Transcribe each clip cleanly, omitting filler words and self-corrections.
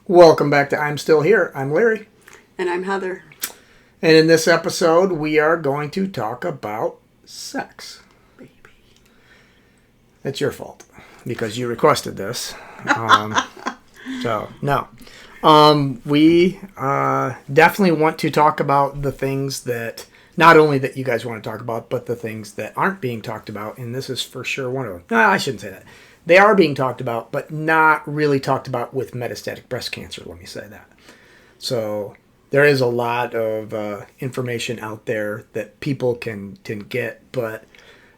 Welcome back to I'm Still Here. I'm Larry. And I'm Heather. And in this episode, we are going to talk about sex. Baby. It's your fault because you requested this. We definitely want to talk about the things that, not only that you guys want to talk about, but the things that aren't being talked about. And this is for sure one of them. No, I shouldn't say that. They are being talked about, but not really talked about with metastatic breast cancer, let me say that. So there is a lot of information out there that people can get, but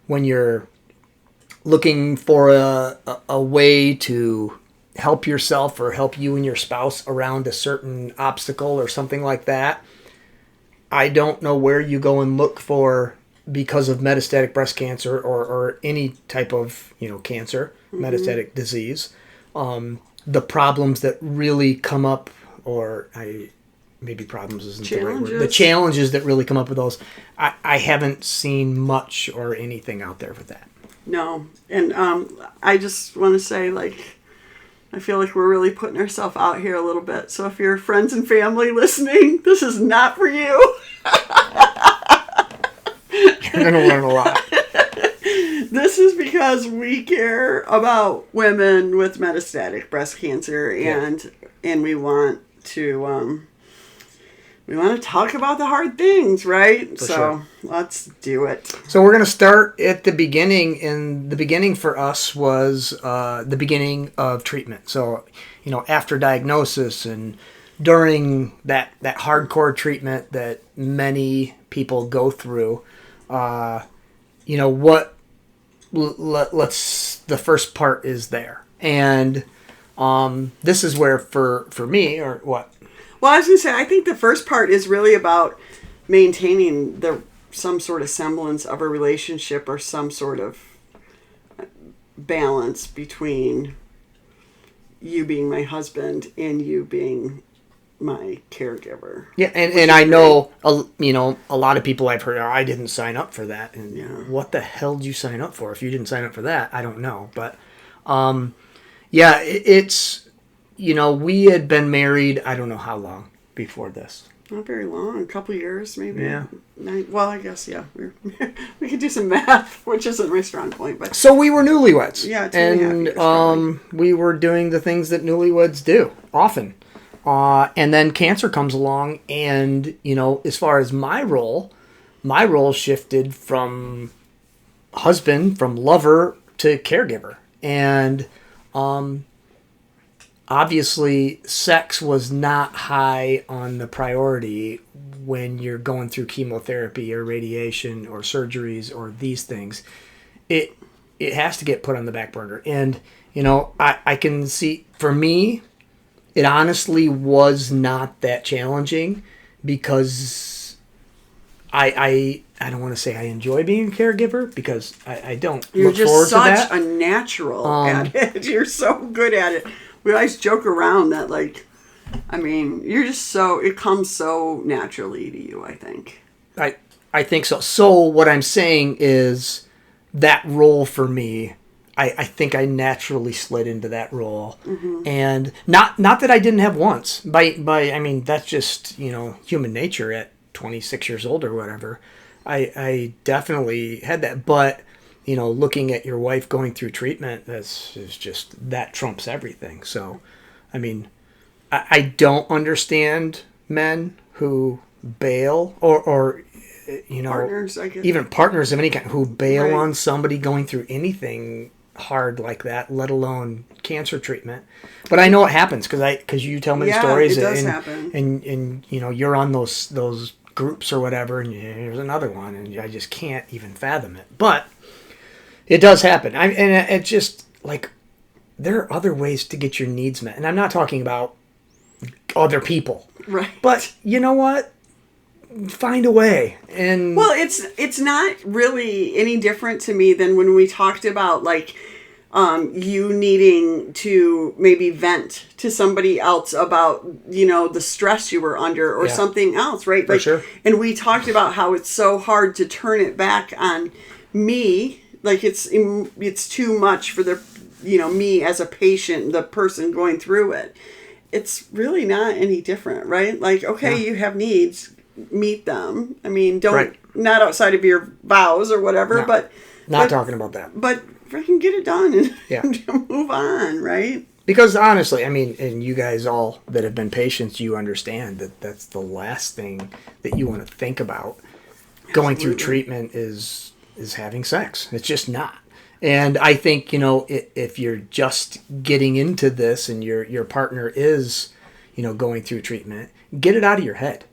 when you're looking for a way to help yourself or help you and your spouse around a certain obstacle or something like that, I don't know where you go and look for, because of metastatic breast cancer or any type of cancer, metastatic disease, the problems that really come up, maybe problems isn't the right word. The challenges that really come up with those, I haven't seen much or anything out there with that. No, and I just want to say, I feel like we're really putting ourselves out here a little bit. So if you're friends and family listening, this is not for you. You're going to learn a lot. This is because we care about women with metastatic breast cancer, and we want to talk about the hard things, right? Sure. Let's do it. So we're going to start at the beginning, and the beginning for us was the beginning of treatment. So, after diagnosis and during that hardcore treatment that many people go through, the first part is there. And this is where for me, or what? Well, I was going to say, I think the first part is really about maintaining some sort of semblance of a relationship or some sort of balance between you being my husband and you being my caregiver. Yeah, and I know, a lot of people I've heard, I didn't sign up for that. And what the hell did you sign up for? If you didn't sign up for that, I don't know. But, it's... we had been married, I don't know how long before this. Not very long, a couple years maybe. Yeah. Well, I guess, yeah. We could do some math, which isn't my strong point. But so we were newlyweds. Yeah, 2.5 years, we were doing the things that newlyweds do, often. And then cancer comes along, and, as far as my role shifted from husband, from lover to caregiver. And, obviously, sex was not high on the priority when you're going through chemotherapy or radiation or surgeries or these things. It has to get put on the back burner. And, I can see, for me, it honestly was not that challenging because I don't want to say I enjoy being a caregiver because I don't look forward to that. You're just such a natural at it. You're so good at it. We always joke around that, you're just it comes so naturally to you, I think. I think so. So what I'm saying is that role for me, I think I naturally slid into that role. Mm-hmm. And not that I didn't have once. That's just, human nature at 26 years old or whatever. I definitely had that. But looking at your wife going through treatment, that trumps everything. So, I don't understand men who bail or partners, I guess. Even partners of any kind who bail on somebody going through anything hard like that, let alone cancer treatment. But I know it happens because you tell me the stories. It does happen. And you're on those groups or whatever, and here's another one, and I just can't even fathom it. But it does happen. And it's just there are other ways to get your needs met. And I'm not talking about other people. Right. But you know what? Find a way. And well, it's not really any different to me than when we talked about you needing to maybe vent to somebody else about, the stress you were under or something else, right? For sure. And we talked about how it's so hard to turn it back on me. It's too much for the, me as a patient, the person going through it. it's really not any different, right? Like, okay, Yeah. you have needs, meet them. I mean, don't, Right. not outside of your vows or whatever, No, but not talking about that. But freaking get it done and Yeah. move on, right? Because honestly, I mean, and you guys all that have been patients, you understand that that's the last thing that you want to think about going through treatment is having sex. It's just not. And I think, if you're just getting into this and your partner is, going through treatment, get it out of your head.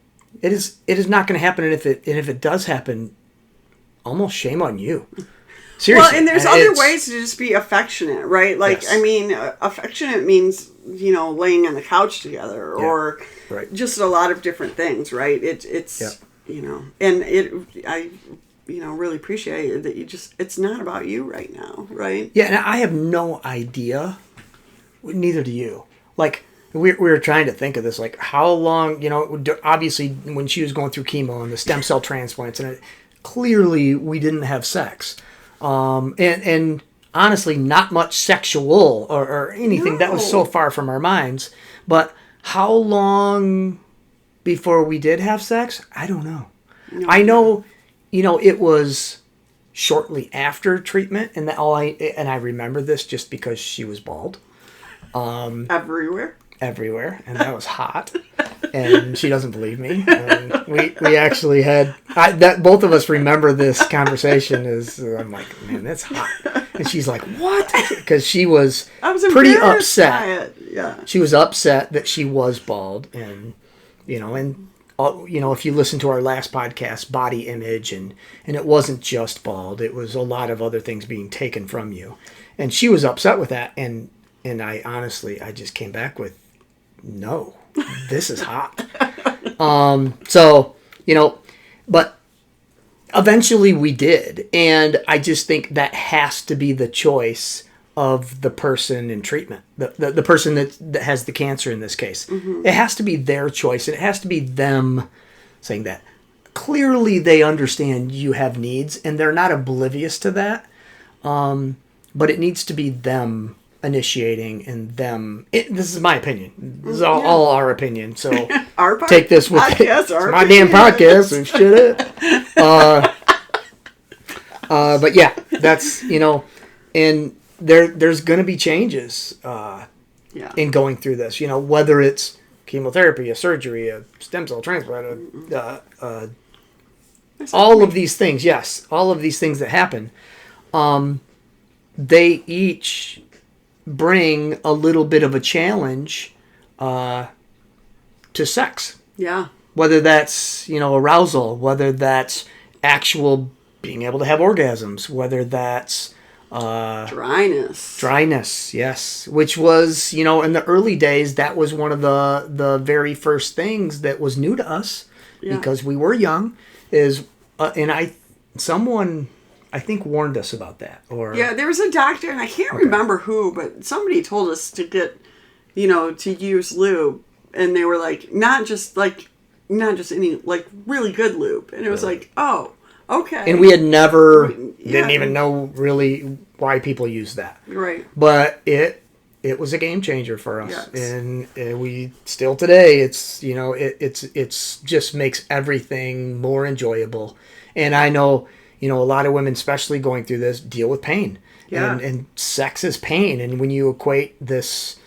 It is not going to happen. And if it does happen, almost shame on you. Seriously. Well, and there's other ways to just be affectionate, right? Like, Yes. I mean, affectionate means, laying on the couch together or Right. just a lot of different things, right? It's, and I really appreciate that it's not about you right now, right? Yeah, and I have no idea, neither do you. Like, we were trying to think of this, like, how long, obviously, when she was going through chemo and the stem cell transplants, and clearly we didn't have sex. And honestly, not much sexual or anything. That was so far from our minds. But how long before we did have sex? I don't know. No. I know, it was shortly after treatment, and I remember this just because she was bald. Everywhere, and that was hot. And she doesn't believe me. We actually had that. Both of us remember this conversation. I'm like, man, that's hot. And she's like, what? Because she was pretty upset. Yeah, she was upset that she was bald, and if you listen to our last podcast, body image, and it wasn't just bald. It was a lot of other things being taken from you, and she was upset with that. And I honestly, I just came back with, no, this is hot. But eventually we did. And I just think that has to be the choice of the person in treatment, the person that has the cancer in this case. Mm-hmm. It has to be their choice. And it has to be them saying that. Clearly they understand you have needs and they're not oblivious to that. But it needs to be them initiating and them. This is my opinion. This is all our opinion. So take this with podcast, it's my damn podcast. So shut up. But yeah, that's and there's going to be changes in going through this. Whether it's chemotherapy, a surgery, a stem cell transplant, all of these things. Yes, all of these things that happen. They each bring a little bit of a challenge to sex. Yeah. Whether that's, arousal, whether that's actual being able to have orgasms, whether that's dryness, yes. Which was, in the early days, that was one of the very first things that was new to us because we were young. Someone I think warned us about that. There was a doctor, and I can't remember who, but somebody told us to get, to use lube, and they were like, not just any, like, really good lube, and it was like, oh, okay. And we had never didn't even know really why people use that, right? But it was a game changer for us, yes. And we still today. It's it's just makes everything more enjoyable, and I know. A lot of women, especially going through this, deal with pain. Yeah. And sex is pain. And when you equate this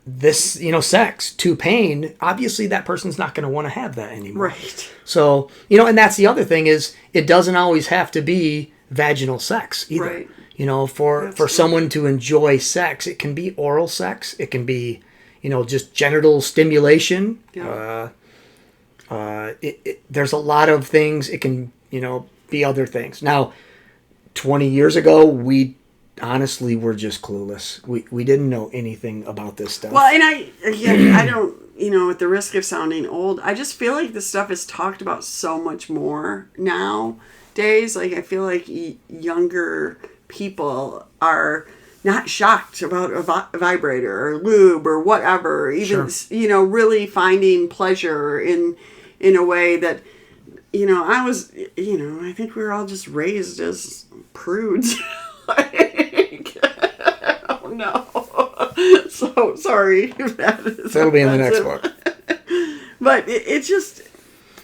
sex to pain, obviously that person's not going to want to have that anymore. Right. So, and that's the other thing is it doesn't always have to be vaginal sex either. Right. For someone to enjoy sex, it can be oral sex. It can be, just genital stimulation. Yeah. There's a lot of things. It can, be other things. Now, 20 years ago, we honestly were just clueless. We didn't know anything about this stuff. Well, and I don't, at the risk of sounding old, I just feel like this stuff is talked about so much more nowadays. Like, I feel like younger people are not shocked about a vibrator or lube or whatever. Even, sure. Really finding pleasure in a way that, I was, I think we were all just raised as prudes. Like, oh no. So sorry if that is That'll be in the next offensive. book. But it's just,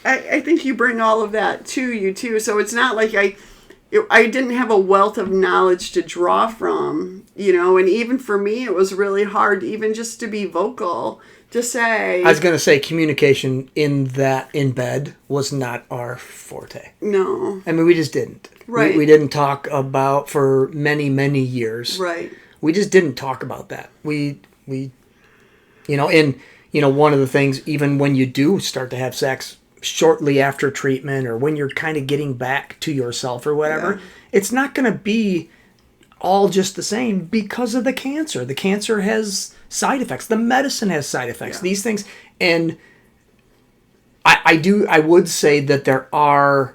I think you bring all of that to you too. So it's not like I didn't have a wealth of knowledge to draw from, and even for me, it was really hard even just to be vocal, to say. I was going to say communication in bed was not our forte. No. I mean, we just didn't. Right. We didn't talk about for many, many years. Right. We just didn't talk about that. We one of the things, even when you do start to have sex shortly after treatment or when you're kind of getting back to yourself or whatever, it's not going to be all just the same because of the cancer. The cancer has side effects. The medicine has side effects. These things. And I would say that there are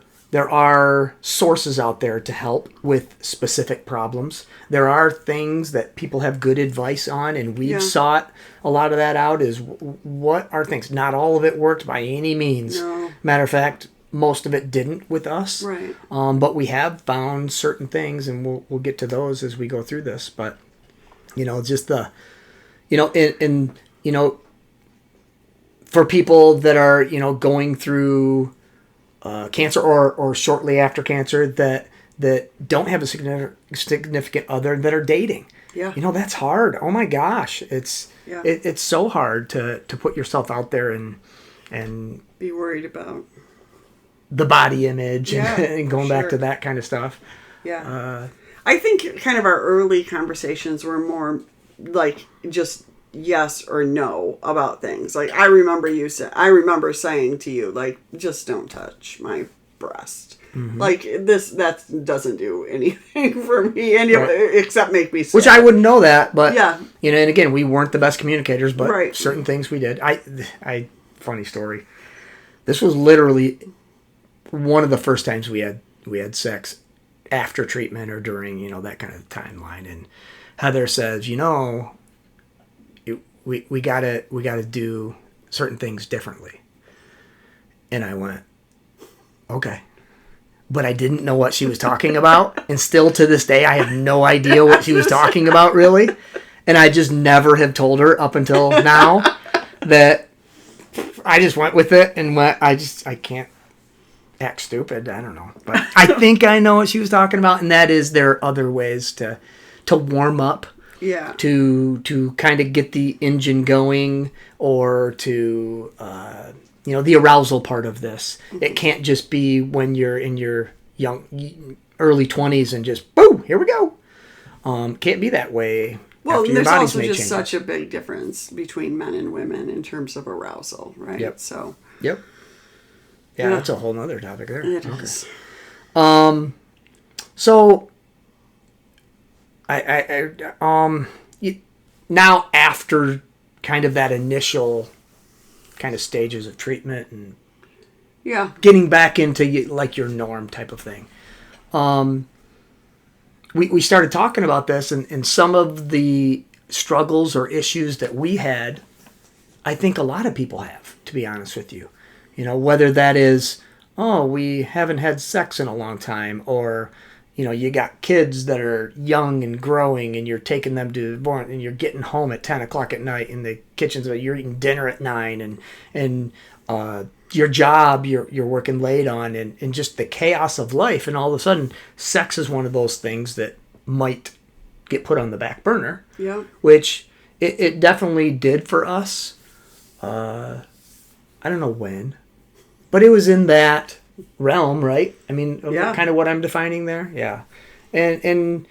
sources out there to help with specific problems. There are things that people have good advice on, and we've sought a lot of that out. Is what are things? Not all of it worked by any means. No. Matter of fact, most of it didn't with us. Right. But we have found certain things, and we'll get to those as we go through this. But just the, for people that are going through cancer or shortly after cancer that don't have a significant other that are dating. Yeah. That's hard. Oh my gosh. It's so hard to put yourself out there and be worried about the body image and going back to that kind of stuff. Yeah. I think kind of our early conversations were more like just yes or no about things. Like I remember saying to you, like, just don't touch my breast. Mm-hmm. Like that doesn't do anything for me except make me sick. Which I wouldn't know that, but and again, we weren't the best communicators, but certain things we did. I funny story. This was literally one of the first times we had sex after treatment or during, that kind of timeline. And Heather says, we gotta do certain things differently. And I went, okay. But I didn't know what she was talking about. And still to this day, I have no idea what she was talking about, really. And I just never have told her up until now that I just went with it and I can't act stupid. I don't know. But I think I know what she was talking about. And that is there are other ways to warm up. Yeah. To kind of get the engine going or to, the arousal part of this. Mm-hmm. It can't just be when you're in your early 20s and just, boom, here we go. Can't be that way. Well, and there's also just such a big difference between men and women in terms of arousal, right? Yep. So. Yep. Yeah, that's a whole nother topic there. It is. So, now after kind of that initial kind of stages of treatment and getting back into like your norm type of thing, we started talking about this and some of the struggles or issues that we had, I think a lot of people have, to be honest with you. Whether that is, we haven't had sex in a long time, or you got kids that are young and growing and you're taking them to born and you're getting home at 10 o'clock at night in the kitchen, so you're eating dinner at 9 and your job you're working late on and just the chaos of life, and all of a sudden sex is one of those things that might get put on the back burner. Yeah. Which it definitely did for us. I don't know when, but it was in that realm, right? I mean, kind of what I'm defining there. Yeah. And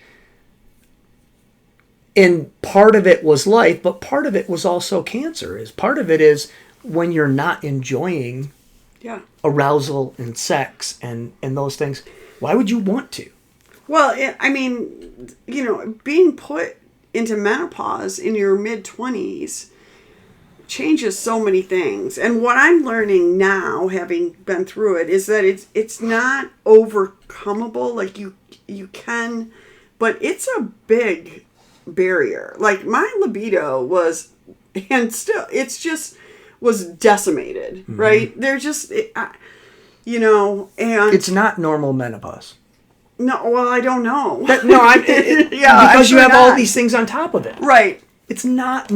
part of it was life, but part of it was also cancer. Part of it is when you're not enjoying arousal and sex and those things, why would you want to? Well, being put into menopause in your mid-20s changes so many things. And what I'm learning now, having been through it, is that it's not overcomable. Like you can, but it's a big barrier. Like my libido was, and still, was decimated, mm-hmm. right? They're just, and it's not normal menopause. No, well, I don't know. Because you have all these things on top of it. Right. It's not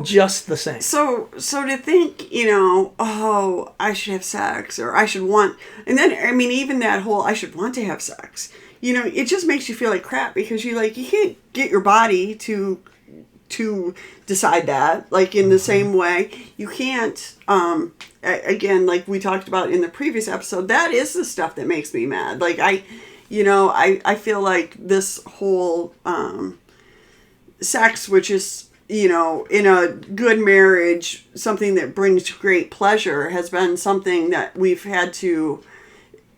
just the same. So to think, oh, I should have sex, or I should want, and then, I mean, even that whole, I should want to have sex, it just makes you feel like crap, because you can't get your body to decide that, like, in the same way. You can't, again, like we talked about in the previous episode, that is the stuff that makes me mad. Like, I feel like this whole, sex, which is, in a good marriage, something that brings great pleasure, has been something that we've had to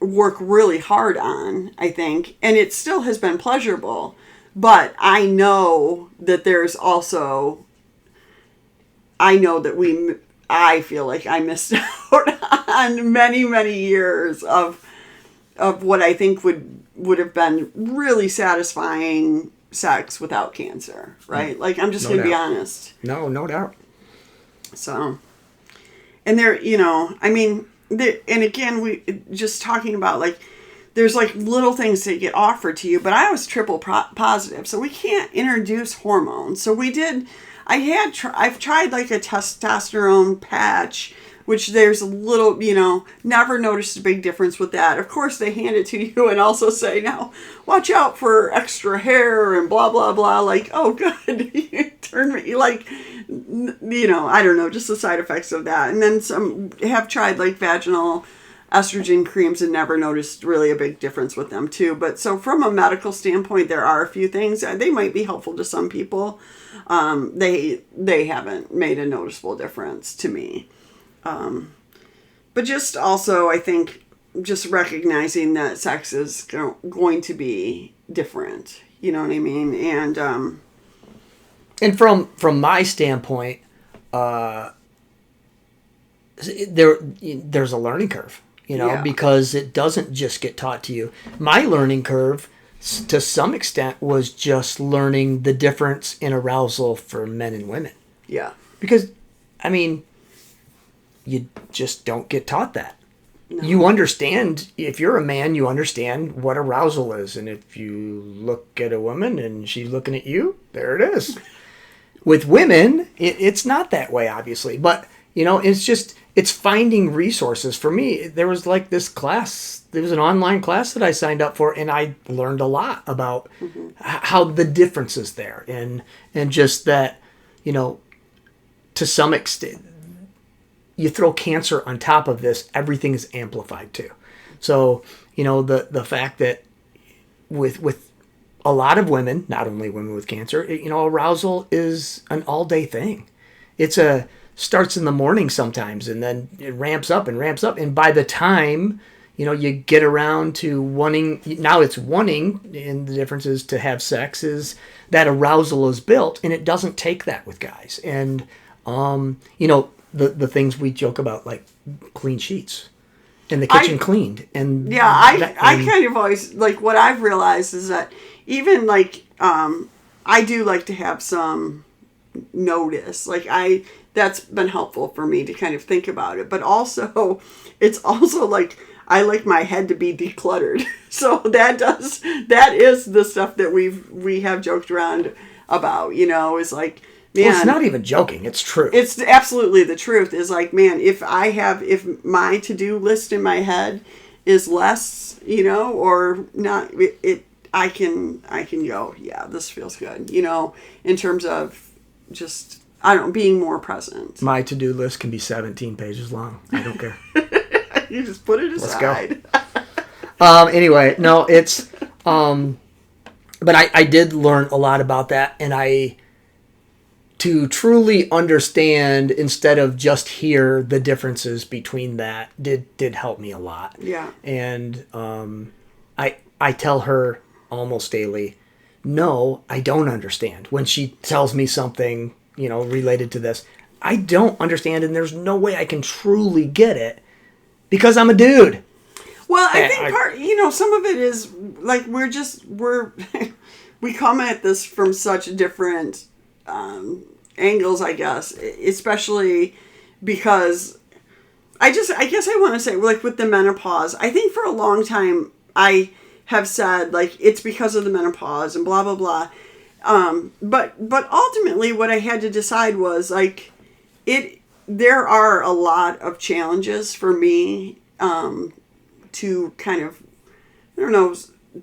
work really hard on, I think. And it still has been pleasurable. But I know that there's also, I feel like I missed out on many, many years of what I think would have been really satisfying sex without cancer, right? Like, I'm just going to be honest. No doubt. So, and there, I mean, and again, we just talking about, like, there's like little things that get offered to you, but I was triple positive, so we can't introduce hormones. So I've tried like a testosterone patch, which there's a little, never noticed a big difference with that. Of course, they hand it to you and also say, now, watch out for extra hair and blah, blah, blah. Like, oh, good. You turn me, like, I don't know, just the side effects of that. And then some have tried, like, vaginal estrogen creams and never noticed really a big difference with them, too. But so from a medical standpoint, there are a few things. They might be helpful to some people. They haven't made a noticeable difference to me. But just also, I think, just recognizing that sex is going to be different. You know what I mean? And from my standpoint, there's a learning curve, because it doesn't just get taught to you. My learning curve, to some extent, was just learning the difference in arousal for men and women. Yeah. Because, I mean, you just don't get taught that. No. You understand, if you're a man, you understand what arousal is. And if you look at a woman and she's looking at you, there it is. With women, it's not that way, obviously. But, it's finding resources. For me, there was like this class, there was an online class that I signed up for, and I learned a lot about how the difference is there. And just that, to some extent, you throw cancer on top of this, everything is amplified too. So, the fact that with a lot of women, not only women with cancer, arousal is an all-day thing. Starts in the morning sometimes, and then it ramps up. And by the time, you get around to wanting, now it's wanting, and the difference is to have sex, is that arousal is built, and it doesn't take that with guys. And, the things we joke about, like clean sheets and the kitchen cleaned. And yeah, I kind of always, like, what I've realized is that even like, I do like to have some notice. Like, that's been helpful for me to kind of think about it. But also, it's also like, I like my head to be decluttered. So that is the stuff that we have joked around about, is like, man, well, it's not even joking. It's true. It's absolutely the truth. Is like, man, if my to-do list in my head is less, or not, I can go, yeah, this feels good, in terms of just, I don't know, being more present. My to-do list can be 17 pages long. I don't care. You just put it aside. Let's go. Anyway, no, it's, but I did learn a lot about that, and to truly understand, instead of just hear the differences between that, did help me a lot. Yeah. And I tell her almost daily, no, I don't understand. When she tells me something, related to this, I don't understand, and there's no way I can truly get it because I'm a dude. Well, I think some of it is like we come at this from such different angles, I guess, especially because I guess I want to say, like, with the menopause, I think for a long time I have said, like, it's because of the menopause and blah, blah, blah. But ultimately, what I had to decide was like, there are a lot of challenges for me to kind of, I don't know,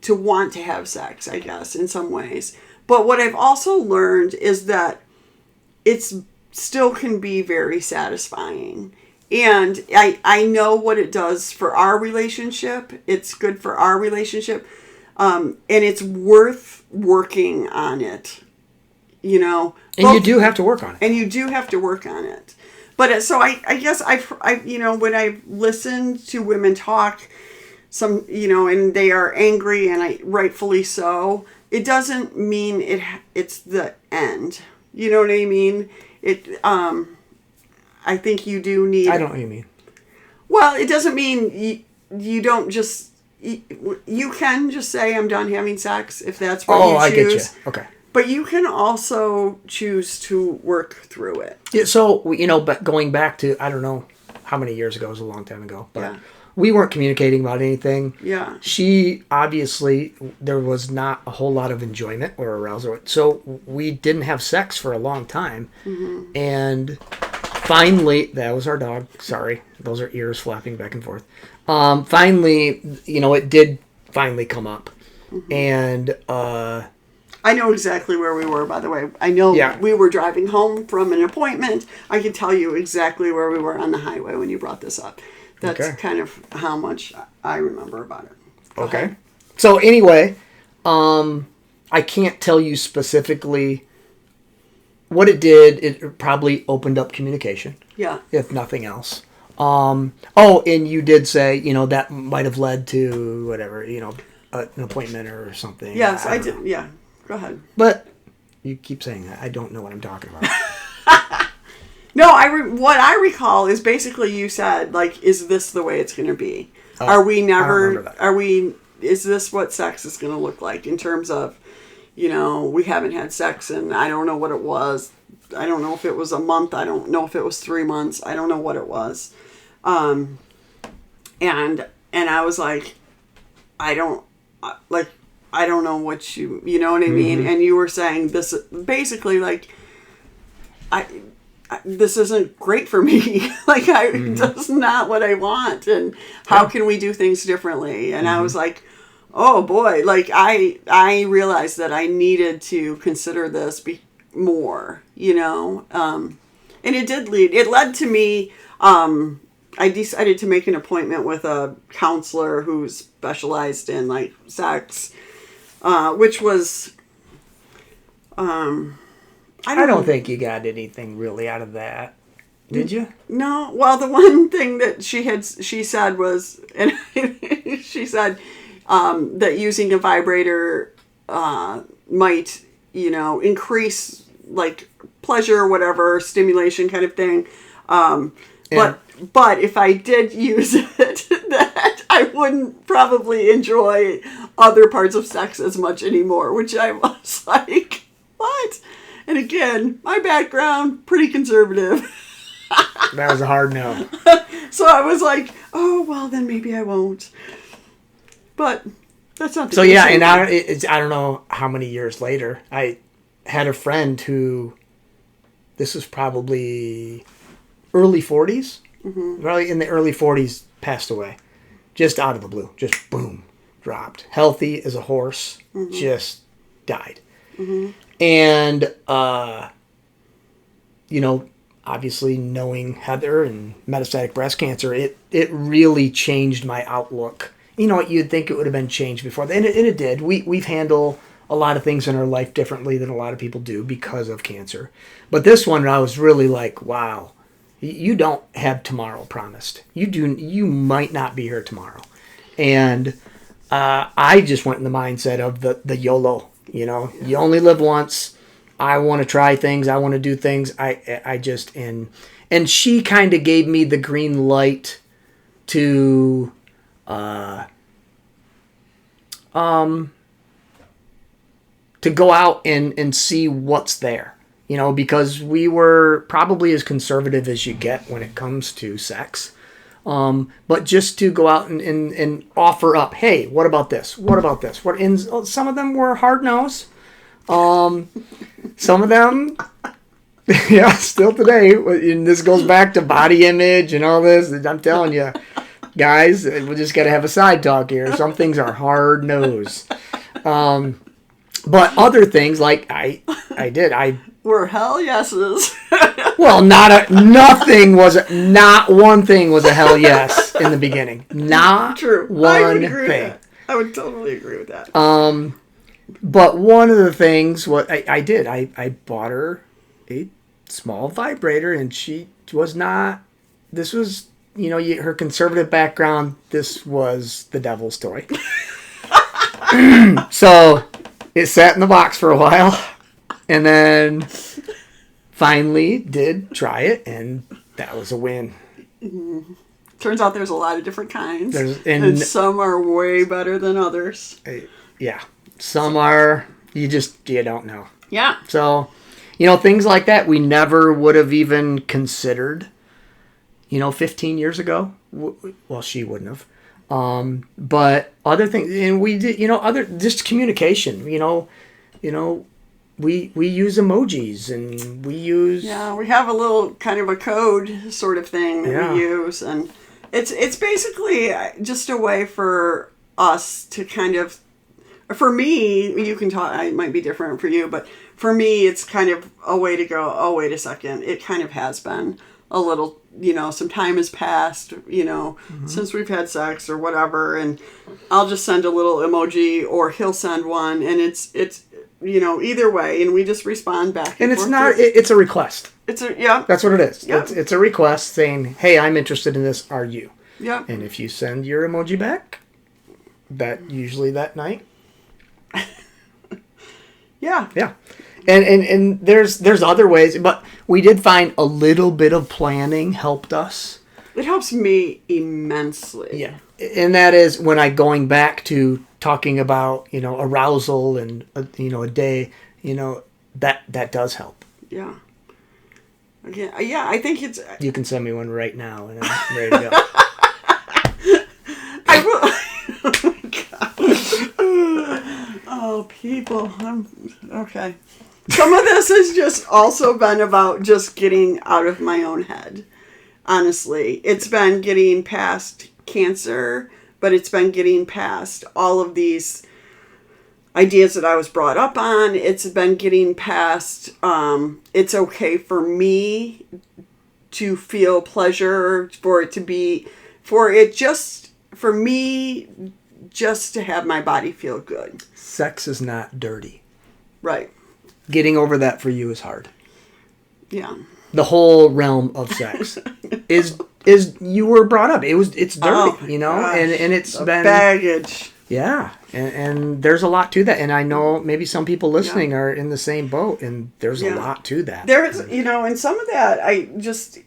to want to have sex, I guess, in some ways. But what I've also learned is that it's still can be very satisfying. And I know what it does for our relationship. It's good for our relationship. And it's worth working on it, you know. And you do have to work on it. And you do have to work on it. But so I guess I you know, when I listened to women talk, some, you know, and they are angry, and rightfully so, it doesn't mean it's the end. You know what I mean? I think you do need... I don't know what you mean. Well, it doesn't mean you don't just... You can just say, I'm done having sex, if that's what you choose. Oh, I get you. Okay. But you can also choose to work through it. Yeah, so, you know, but going back to, I don't know how many years ago, it was a long time ago, but we weren't communicating about anything. Yeah. She, obviously, there was not a whole lot of enjoyment or arousal. So we didn't have sex for a long time. Mm-hmm. And finally, that was our dog. Sorry. Those are ears flapping back and forth. Finally, you know, it did finally come up. Mm-hmm. And I know exactly where we were, by the way. I know we were driving home from an appointment. I can tell you exactly where we were on the highway when you brought this up. That's kind of how much I remember about it. Go ahead. So anyway, I can't tell you specifically what it did. It probably opened up communication. Yeah. If nothing else. And you did say, you know, that might have led to whatever, you know, an appointment or something. Yes, I did. Yeah. Go ahead. But you keep saying that. I don't know what I'm talking about. No, what I recall is basically you said, like, is this the way it's going to be? Are we never, is this what sex is going to look like in terms of, you know, we haven't had sex and I don't know what it was. I don't know if it was a month. I don't know if it was 3 months. I don't know what it was. And I was like, I don't know what you know what I mean? Mm-hmm. And you were saying this, basically, like, this isn't great for me. Like, that's not what I want. And how can we do things differently? And I was like, oh boy, like I realized that I needed to consider this more, you know? And it led to me, I decided to make an appointment with a counselor who specialized in like sex, which was, I don't think you got anything really out of that. Did you? No. Well, the one thing that she said was, and she said that using a vibrator might, you know, increase like pleasure or whatever, stimulation kind of thing. But if I did use it, that I wouldn't probably enjoy other parts of sex as much anymore, which I was like, what? And again, my background, pretty conservative. That was a hard no. So I was like, oh, well, then maybe I won't. But that's not the case. So yeah, and I don't know how many years later, I had a friend who, this was probably early 40s, probably in the early 40s, passed away. Just out of the blue. Just boom, dropped. Healthy as a horse, just died. Mm-hmm. And, you know, obviously knowing Heather and metastatic breast cancer, it really changed my outlook. You know what, you'd think it would have been changed before. And it did. We've handled a lot of things in our life differently than a lot of people do because of cancer. But this one, I was really like, wow, you don't have tomorrow promised. You might not be here tomorrow. And I just went in the mindset of the YOLO. You know, you only live once. I want to try things. I want to do things. I just, and she kind of gave me the green light to, to go out and see what's there, you know, because we were probably as conservative as you get when it comes to sex. But just to go out and offer up, hey, what about this? What about this? And some of them were hard no's. Some of them, yeah, still today, and this goes back to body image and all this. I'm telling you, guys, we just got to have a side talk here. Some things are hard nosed. But other things, like I were hell yeses. well, not one thing was a hell yes in the beginning. Not True. one thing. I would totally agree with that. But one of the things, what I did, I bought her a small vibrator, and she was not, this was, her conservative background, this was the devil's toy. So it sat in the box for a while, and then finally did try it, and that was a win. Turns out there's a lot of different kinds, and some are way better than others. Yeah. Some are, you don't know. Yeah. So, things like that we never would have even considered, 15 years ago. Well, she wouldn't have. But other things, and we did, just communication, we use emojis, and we use... Yeah, we have a little kind of a code sort of thing that we use, and it's basically just a way for us to kind of... For me, you can talk, it might be different for you, but for me, it's kind of a way to go, oh, wait a second. It kind of has been a little, some time has passed, since we've had sex or whatever. And I'll just send a little emoji, or he'll send one, and it's either way. And we just respond back. And it's not, it's a request. That's what it is. Yeah. It's a request saying, hey, I'm interested in this. Are you? Yeah. And if you send your emoji back, usually that night. Yeah. Yeah. And there's other ways, but we did find a little bit of planning helped us. It helps me immensely. Yeah. And that is when going back to talking about, arousal and, a day, that does help. Yeah. Okay. Yeah, I think it's... You can send me one right now, and I'm ready to go. I will... Oh, my God. Oh, people. Okay. Some of this has just also been about just getting out of my own head. Honestly. It's been getting past cancer, but it's been getting past all of these ideas that I was brought up on. It's been getting past, it's okay for me to feel pleasure, for me just to have my body feel good. Sex is not dirty. Right. Getting over that for you is hard. Yeah. The whole realm of sex is you were brought up. It's dirty, gosh, and it's been baggage. Yeah. And there's a lot to that. And I know maybe some people listening are in the same boat, and there's a lot to that. There's, and some of that I just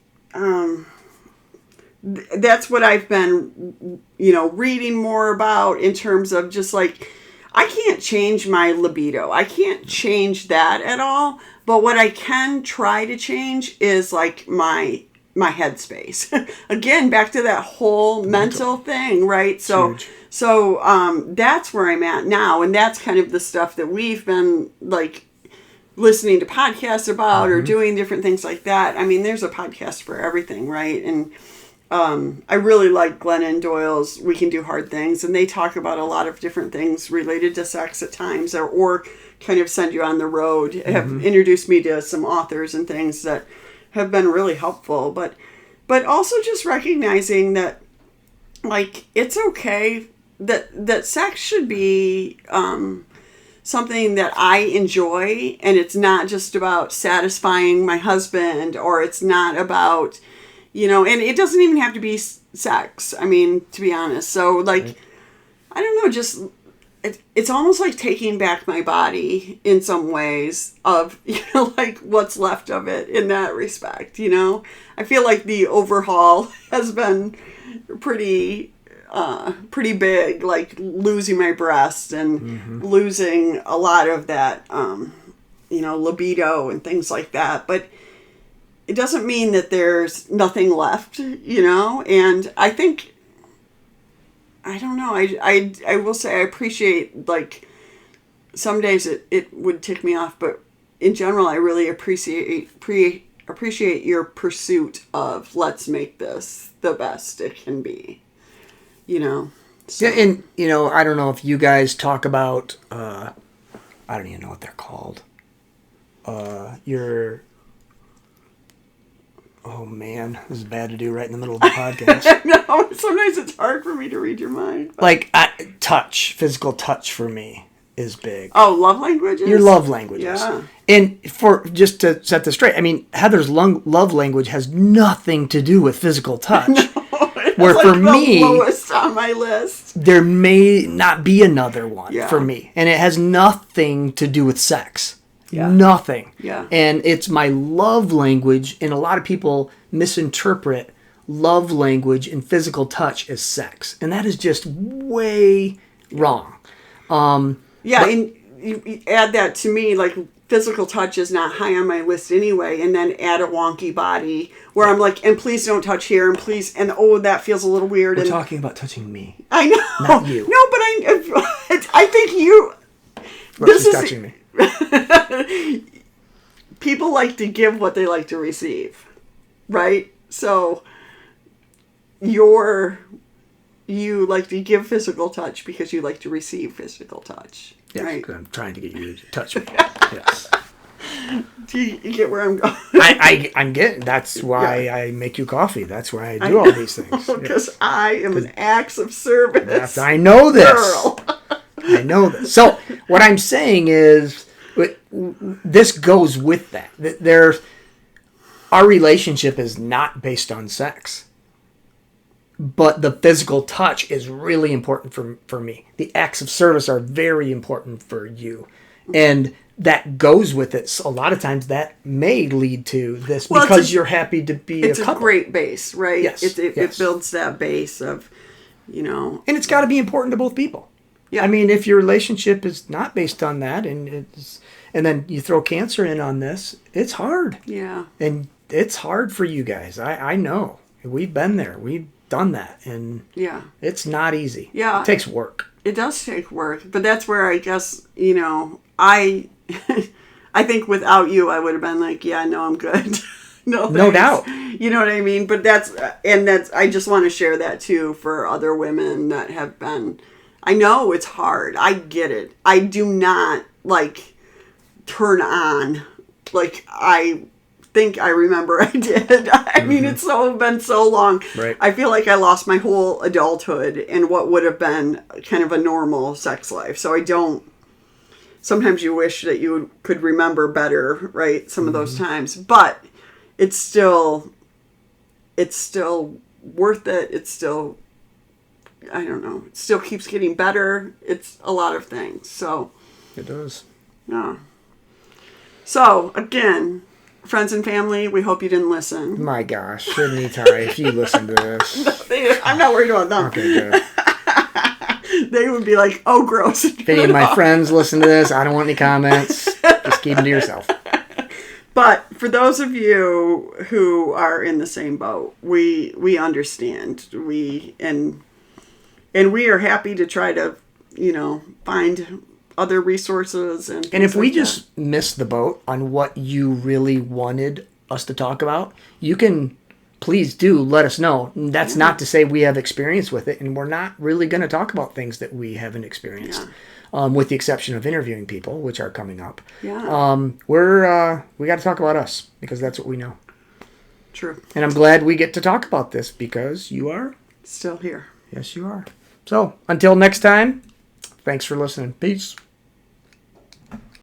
that's what I've been, reading more about in terms of just like, I can't change my libido. I can't change that at all. But what I can try to change is like my headspace. Again, back to that whole mental thing, right? So that's where I'm at now. And that's kind of the stuff that we've been like listening to podcasts about or doing different things like that. I mean, there's a podcast for everything, right? And I really like Glennon Doyle's We Can Do Hard Things, and they talk about a lot of different things related to sex at times, or kind of send you on the road, have introduced me to some authors and things that have been really helpful, but also just recognizing that, like, it's okay that sex should be something that I enjoy, and it's not just about satisfying my husband, or it's not about... and it doesn't even have to be sex. I mean, to be honest. So, like, I don't know, just, it's almost like taking back my body in some ways of, like what's left of it in that respect, I feel like the overhaul has been pretty big, like losing my breast and losing a lot of that, libido and things like that. But it doesn't mean that there's nothing left, and I think, I don't know, I will say I appreciate, like, some days it would tick me off, but in general, I really appreciate your pursuit of let's make this the best it can be. So. Yeah, and I don't know if you guys talk about I don't even know what they're called. Oh man, this is bad to do right in the middle of the podcast. No, sometimes it's hard for me to read your mind. But. Like touch, physical touch for me is big. Oh, love languages? Your love languages. Yeah. And just to set this straight, I mean, Heather's love language has nothing to do with physical touch. No, where like for me, the lowest on my list. There may not be another one Yeah. for me. And it has nothing to do with sex. Yeah. Nothing. Yeah. And it's my love language, and a lot of people misinterpret love language and physical touch as sex. And that is just way wrong. Yeah, and you add that to me, like physical touch is not high on my list anyway, and then add a wonky body where I'm like, and please don't touch here, and please, and oh, that feels a little weird. We're and talking about touching me. I know. Not you. No, but I think you... This is touching me. People like to give what they like to receive, right? So you like to give physical touch because you like to receive physical touch, Yes, right? 'cause I'm trying to get you to touch me. Yes. Do you get where I'm going? I'm getting. That's why I make you coffee. That's why I do all these things. Because I am an acts of service. I know this. Girl. I know this. So what I'm saying is, this goes with that. Our relationship is not based on sex, but the physical touch is really important for me. The acts of service are very important for you, and that goes with it. So a lot of times that may lead to this because you're happy to be a couple. It's a great base, right? Yes, It yes. builds that base of, And it's got to be important to both people. Yeah. I mean, if your relationship is not based on that, and then you throw cancer in on this, it's hard. Yeah. And it's hard for you guys. I know. We've been there. We've done that. And Yeah. it's not easy. Yeah. It takes work. It does take work, but that's where I guess, I think without you, I would have been like, yeah, no, I'm good. No thanks. doubt. You know what I mean? But I just want to share that too for other women that have been, I know it's hard. I get it. I do not turn on like I think I remember I did. I mean, it's been so long. Right. I feel like I lost my whole adulthood in what would have been kind of a normal sex life. So I don't. Sometimes you wish that you could remember better, right? Some of those times, but it's still worth it. It's still, I don't know. It still keeps getting better. It's a lot of things. So It does. yeah. So again, friends and family, we hope you didn't listen. My gosh. Shouldn't he, Ty, if you listen to this? I'm not worried about them. Okay, good. They would be like, oh, gross. If any of my friends listen to this, I don't want any comments. Just keep them to yourself. But for those of you who are in the same boat, we understand. We are happy to try to, find other resources and if we like just missed the boat on what you really wanted us to talk about, you can please do let us know. That's not to say we have experience with it, and we're not really going to talk about things that we haven't experienced, with the exception of interviewing people, which are coming up. Yeah. We got to talk about us because that's what we know. True. And I'm glad we get to talk about this because you are. Still here. Yes, you are. So until next time, thanks for listening. Peace.